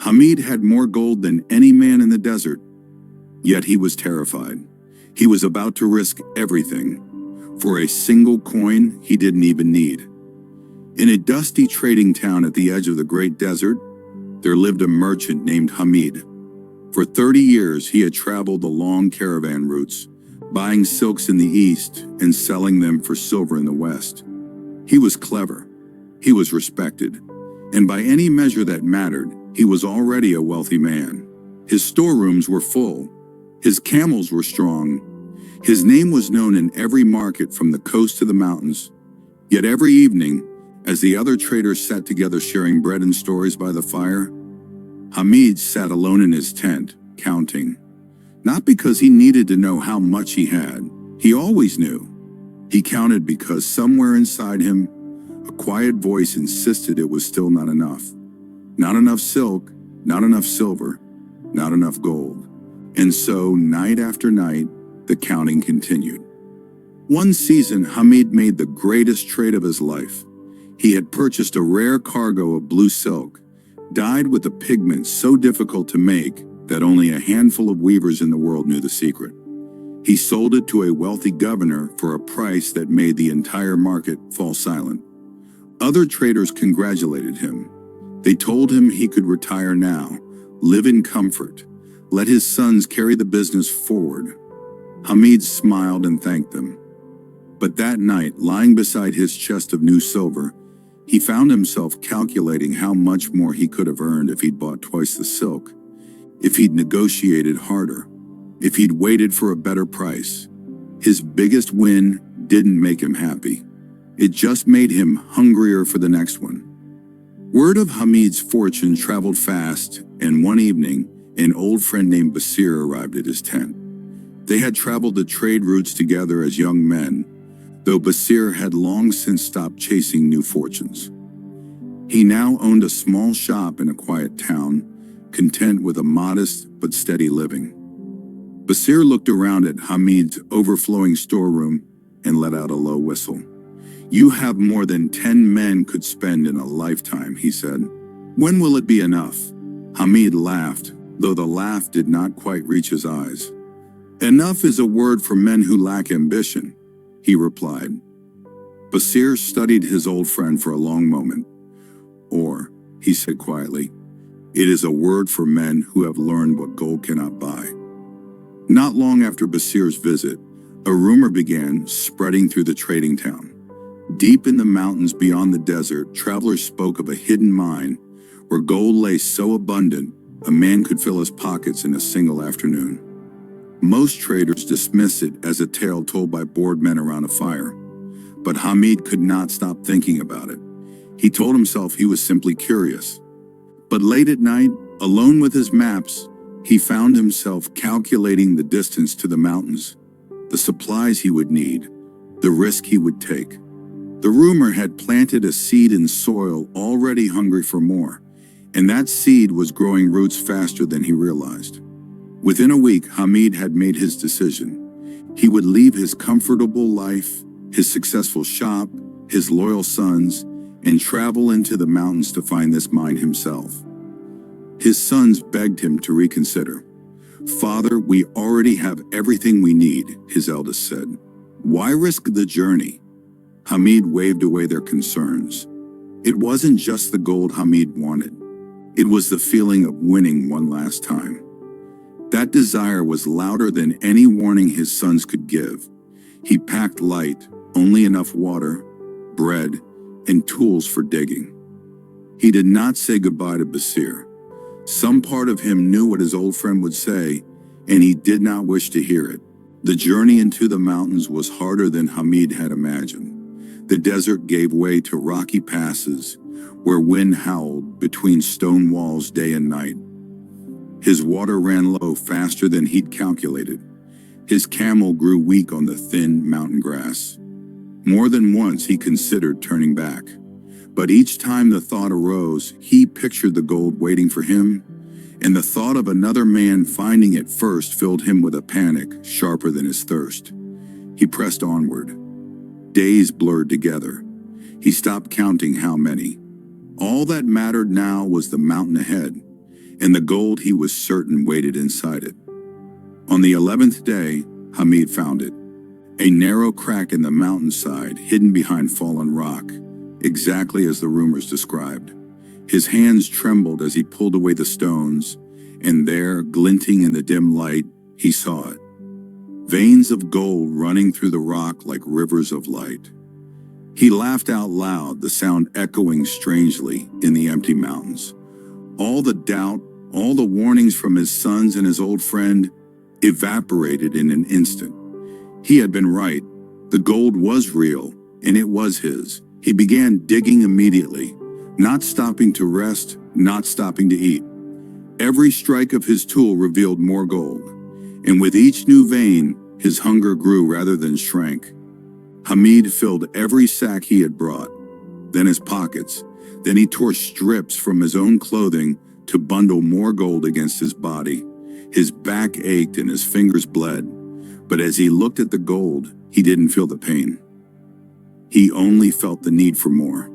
Hamid had more gold than any man in the desert, yet he was terrified. He was about to risk everything for a single coin he didn't even need. In a dusty trading town at the edge of the great desert, there lived a merchant named Hamid. For 30 years, he had traveled the long caravan routes, buying silks in the east and selling them for silver in the west. He was clever, he was respected, and by any measure that mattered, he was already a wealthy man. His storerooms were full, his camels were strong, his name was known in every market from the coast to the mountains. Yet every evening, as the other traders sat together sharing bread and stories by the fire, Hamid sat alone in his tent, counting. Not because he needed to know how much he had. He always knew. He counted because somewhere inside him, a quiet voice insisted it was still not enough. Not enough silk, not enough silver, not enough gold. And so, night after night, the counting continued. One season, Hamid made the greatest trade of his life. He had purchased a rare cargo of blue silk, dyed with a pigment so difficult to make that only a handful of weavers in the world knew the secret. He sold it to a wealthy governor for a price that made the entire market fall silent. Other traders congratulated him. They told him he could retire now, live in comfort, let his sons carry the business forward. Hamid smiled and thanked them. But that night, lying beside his chest of new silver, he found himself calculating how much more he could have earned if he'd bought twice the silk, if he'd negotiated harder, if he'd waited for a better price. His biggest win didn't make him happy. It just made him hungrier for the next one. Word of Hamid's fortune traveled fast, and one evening, an old friend named Basir arrived at his tent. They had traveled the trade routes together as young men, though Basir had long since stopped chasing new fortunes. He now owned a small shop in a quiet town, content with a modest but steady living. Basir looked around at Hamid's overflowing storeroom and let out a low whistle. "You have more than 10 men could spend in a lifetime," he said. "When will it be enough?" Hamid laughed, though the laugh did not quite reach his eyes. "Enough is a word for men who lack ambition," he replied. Basir studied his old friend for a long moment. "Or," he said quietly, "it is a word for men who have learned what gold cannot buy." Not long after Basir's visit, a rumor began spreading through the trading town. Deep in the mountains beyond the desert, travelers spoke of a hidden mine where gold lay so abundant a man could fill his pockets in a single afternoon. Most traders dismiss it as a tale told by bored men around a fire. But Hamid could not stop thinking about it. He told himself he was simply curious. But late at night, alone with his maps, he found himself calculating the distance to the mountains, the supplies he would need, the risk he would take. The rumor had planted a seed in soil already hungry for more, and that seed was growing roots faster than he realized. Within a week, Hamid had made his decision. He would leave his comfortable life, his successful shop, his loyal sons, and travel into the mountains to find this mine himself. His sons begged him to reconsider. "Father, we already have everything we need," his eldest said. "Why risk the journey?" Hamid waved away their concerns. It wasn't just the gold Hamid wanted. It was the feeling of winning one last time. That desire was louder than any warning his sons could give. He packed light, only enough water, bread, and tools for digging. He did not say goodbye to Basir. Some part of him knew what his old friend would say, and he did not wish to hear it. The journey into the mountains was harder than Hamid had imagined. The desert gave way to rocky passes, where wind howled between stone walls day and night. His water ran low faster than he'd calculated. His camel grew weak on the thin mountain grass. More than once he considered turning back. But each time the thought arose, he pictured the gold waiting for him, and the thought of another man finding it first filled him with a panic sharper than his thirst. He pressed onward. Days blurred together. He stopped counting how many. All that mattered now was the mountain ahead, and the gold he was certain waited inside it. On the 11th day, Hamid found it, a narrow crack in the mountainside hidden behind fallen rock, exactly as the rumors described. His hands trembled as he pulled away the stones, and there, glinting in the dim light, he saw it. Veins of gold running through the rock like rivers of light. He laughed out loud, the sound echoing strangely in the empty mountains. All the doubt, all the warnings from his sons and his old friend evaporated in an instant. He had been right. The gold was real, and it was his. He began digging immediately, not stopping to rest, not stopping to eat. Every strike of his tool revealed more gold, and with each new vein, his hunger grew rather than shrank. Hamid filled every sack he had brought, then his pockets. Then he tore strips from his own clothing to bundle more gold against his body. His back ached and his fingers bled, but as he looked at the gold, he didn't feel the pain. He only felt the need for more.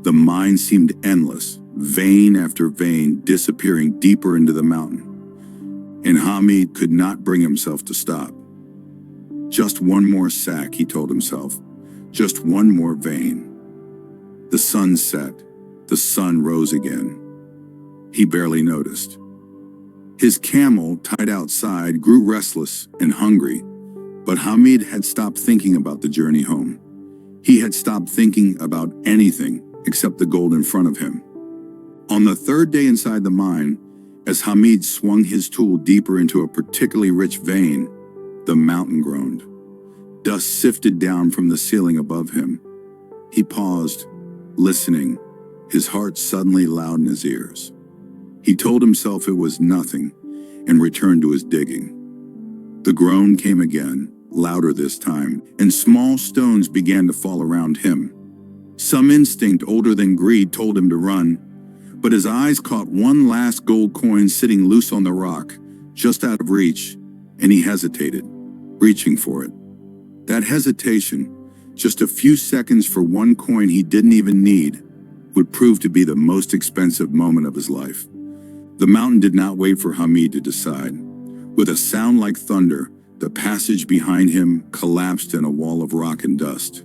The mine seemed endless, vein after vein disappearing deeper into the mountain, and Hamid could not bring himself to stop. Just one more sack, he told himself. Just one more vein. The sun set. The sun rose again. He barely noticed. His camel, tied outside, grew restless and hungry, but Hamid had stopped thinking about the journey home. He had stopped thinking about anything except the gold in front of him. On the third day inside the mine, as Hamid swung his tool deeper into a particularly rich vein, the mountain groaned. Dust sifted down from the ceiling above him. He paused, listening, his heart suddenly loud in his ears. He told himself it was nothing and returned to his digging. The groan came again, louder this time, and small stones began to fall around him. Some instinct older than greed told him to run, but his eyes caught one last gold coin sitting loose on the rock, just out of reach, and he hesitated, reaching for it. That hesitation, just a few seconds for one coin he didn't even need, would prove to be the most expensive moment of his life. The mountain did not wait for Hamid to decide. With a sound like thunder, the passage behind him collapsed in a wall of rock and dust.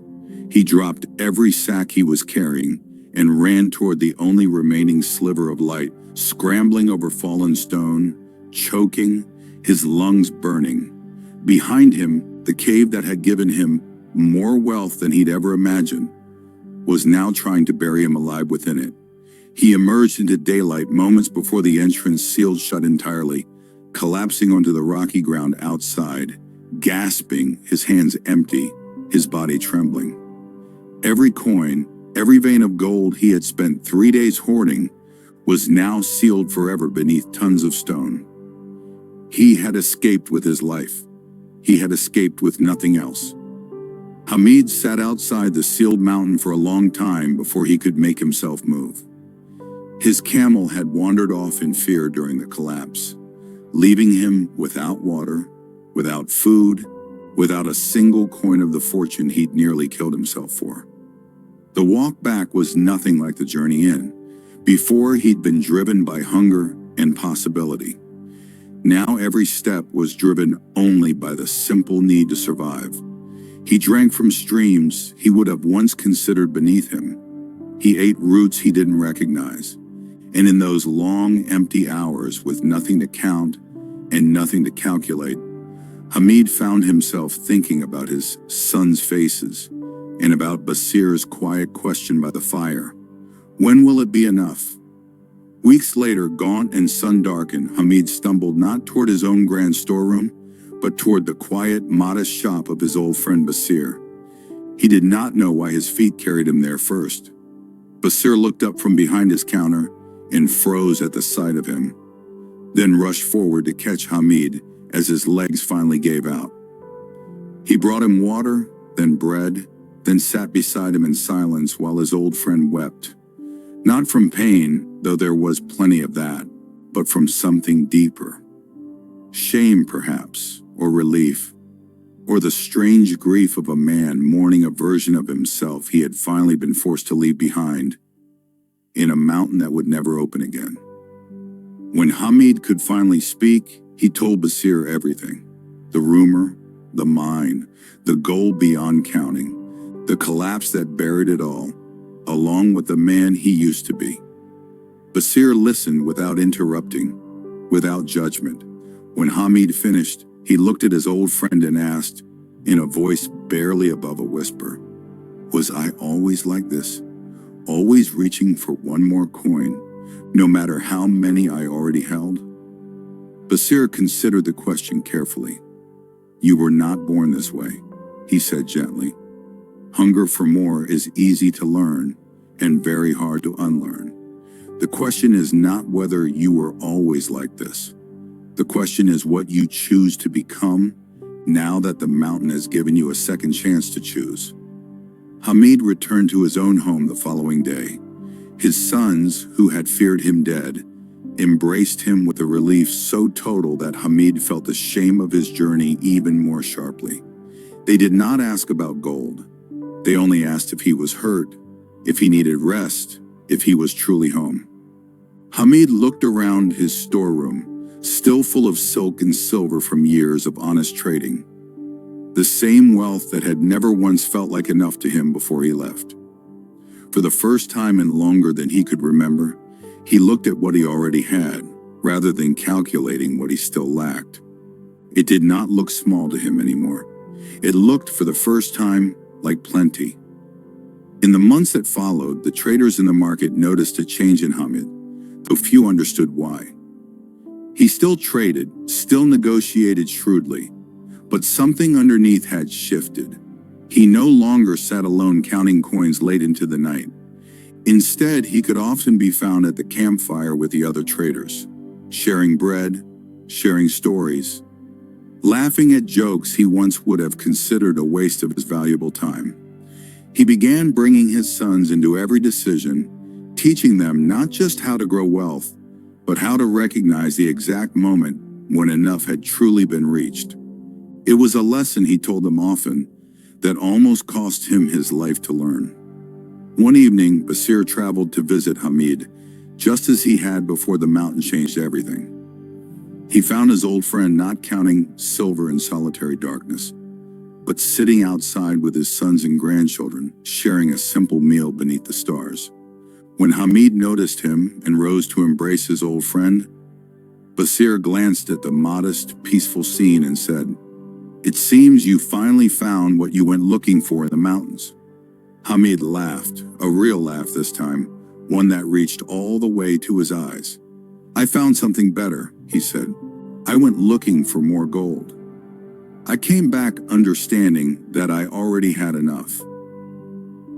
He dropped every sack he was carrying and ran toward the only remaining sliver of light, scrambling over fallen stone, choking, his lungs burning. Behind him, the cave that had given him more wealth than he'd ever imagined was now trying to bury him alive within it. He emerged into daylight moments before the entrance sealed shut entirely, collapsing onto the rocky ground outside, gasping, his hands empty, his body trembling. Every coin, every vein of gold he had spent 3 days hoarding was now sealed forever beneath tons of stone. He had escaped with his life. He had escaped with nothing else. Hamid sat outside the sealed mountain for a long time before he could make himself move. His camel had wandered off in fear during the collapse, leaving him without water, without food, without a single coin of the fortune he'd nearly killed himself for. The walk back was nothing like the journey in. Before, he'd been driven by hunger and possibility. Now every step was driven only by the simple need to survive. He drank from streams he would have once considered beneath him. He ate roots he didn't recognize. And in those long, empty hours with nothing to count and nothing to calculate, Hamid found himself thinking about his sons' faces and about Basir's quiet question by the fire. When will it be enough? Weeks later, gaunt and sun-darkened, Hamid stumbled not toward his own grand storeroom, but toward the quiet, modest shop of his old friend Basir. He did not know why his feet carried him there first. Basir looked up from behind his counter and froze at the sight of him, then rushed forward to catch Hamid as his legs finally gave out. He brought him water, then bread, then sat beside him in silence while his old friend wept. Not from pain, though there was plenty of that, but from something deeper. Shame, perhaps, or relief, or the strange grief of a man mourning a version of himself he had finally been forced to leave behind in a mountain that would never open again. When Hamid could finally speak, he told Basir everything. The rumor, the mine, the gold beyond counting, the collapse that buried it all, along with the man he used to be. Basir listened without interrupting, without judgment. When Hamid finished, he looked at his old friend and asked, in a voice barely above a whisper, "Was I always like this? Always reaching for one more coin, no matter how many I already held?" Basir considered the question carefully. "You were not born this way," he said gently. "Hunger for more is easy to learn and very hard to unlearn. The question is not whether you were always like this. The question is what you choose to become now that the mountain has given you a second chance to choose." Hamid returned to his own home the following day. His sons, who had feared him dead, embraced him with a relief so total that Hamid felt the shame of his journey even more sharply. They did not ask about gold. They only asked if he was hurt, if he needed rest, if he was truly home. Hamid looked around his storeroom, still full of silk and silver from years of honest trading. The same wealth that had never once felt like enough to him before he left. For the first time in longer than he could remember, he looked at what he already had, rather than calculating what he still lacked. It did not look small to him anymore. It looked, for the first time, like plenty. In the months that followed, the traders in the market noticed a change in Hamid, though few understood why. He still traded, still negotiated shrewdly, but something underneath had shifted. He no longer sat alone counting coins late into the night. Instead, he could often be found at the campfire with the other traders, sharing bread, sharing stories, laughing at jokes he once would have considered a waste of his valuable time. He began bringing his sons into every decision, teaching them not just how to grow wealth, but how to recognize the exact moment when enough had truly been reached. It was a lesson he told them often that almost cost him his life to learn. One evening, Basir traveled to visit Hamid, just as he had before the mountain changed everything. He found his old friend not counting silver in solitary darkness, but sitting outside with his sons and grandchildren, sharing a simple meal beneath the stars. When Hamid noticed him and rose to embrace his old friend, Basir glanced at the modest, peaceful scene and said, "It seems you finally found what you went looking for in the mountains." Hamid laughed, a real laugh this time, one that reached all the way to his eyes. "I found something better," he said. "I went looking for more gold. I came back understanding that I already had enough."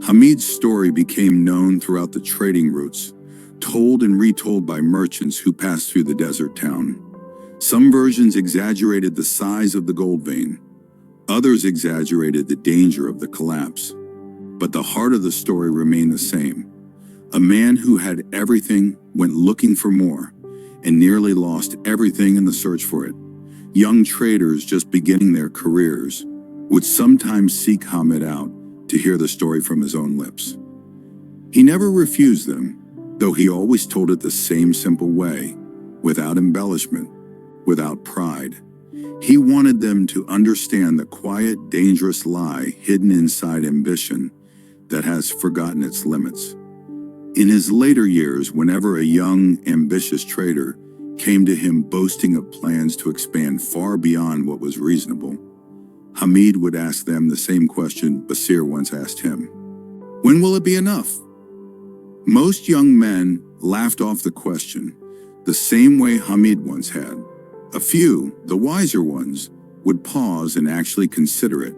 Hamid's story became known throughout the trading routes, told and retold by merchants who passed through the desert town. Some versions exaggerated the size of the gold vein. Others exaggerated the danger of the collapse. But the heart of the story remained the same. A man who had everything went looking for more and nearly lost everything in the search for it. Young traders just beginning their careers would sometimes seek Hamid out to hear the story from his own lips. He never refused them, though he always told it the same simple way, without embellishment, without pride. He wanted them to understand the quiet, dangerous lie hidden inside ambition that has forgotten its limits. In his later years, whenever a young, ambitious trader came to him boasting of plans to expand far beyond what was reasonable, Hamid would ask them the same question Basir once asked him. "When will it be enough?" Most young men laughed off the question, the same way Hamid once had. A few, the wiser ones, would pause and actually consider it.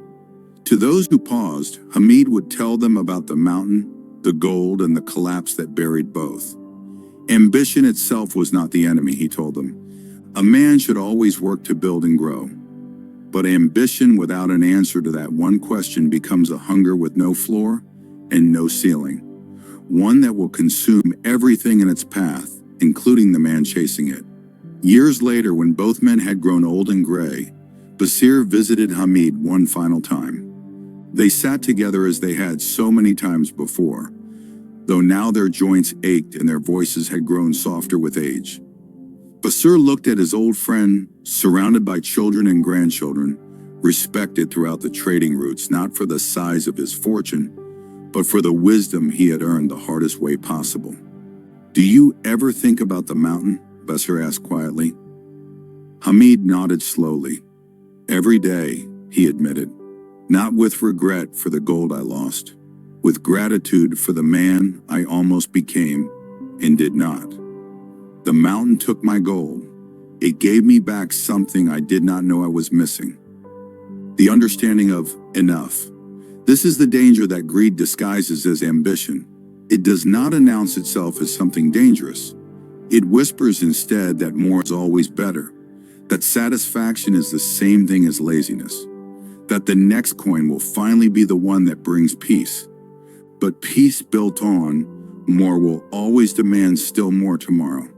To those who paused, Hamid would tell them about the mountain, the gold, and the collapse that buried both. Ambition itself was not the enemy, he told them. A man should always work to build and grow. But ambition without an answer to that one question becomes a hunger with no floor and no ceiling. One that will consume everything in its path, including the man chasing it. Years later, when both men had grown old and gray, Basir visited Hamid one final time. They sat together as they had so many times before, though now their joints ached and their voices had grown softer with age. Basir looked at his old friend, surrounded by children and grandchildren, respected throughout the trading routes, not for the size of his fortune, but for the wisdom he had earned the hardest way possible. "Do you ever think about the mountain?" Basir asked quietly. Hamid nodded slowly. "Every day," he admitted, "not with regret for the gold I lost, with gratitude for the man I almost became and did not. The mountain took my gold. It gave me back something I did not know I was missing. The understanding of enough. This is the danger that greed disguises as ambition. It does not announce itself as something dangerous. It whispers instead that more is always better, that satisfaction is the same thing as laziness, that the next coin will finally be the one that brings peace. But peace built on more will always demand still more tomorrow.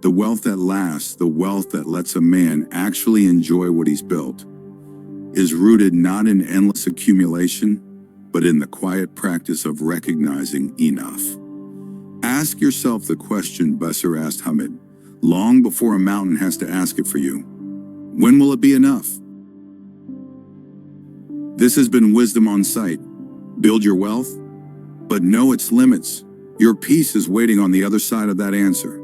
The wealth that lasts, the wealth that lets a man actually enjoy what he's built, is rooted not in endless accumulation, but in the quiet practice of recognizing enough." Ask yourself the question Basir asked Hamid, long before a mountain has to ask it for you. When will it be enough? This has been Wisdom on Sight. Build your wealth, but know its limits. Your peace is waiting on the other side of that answer.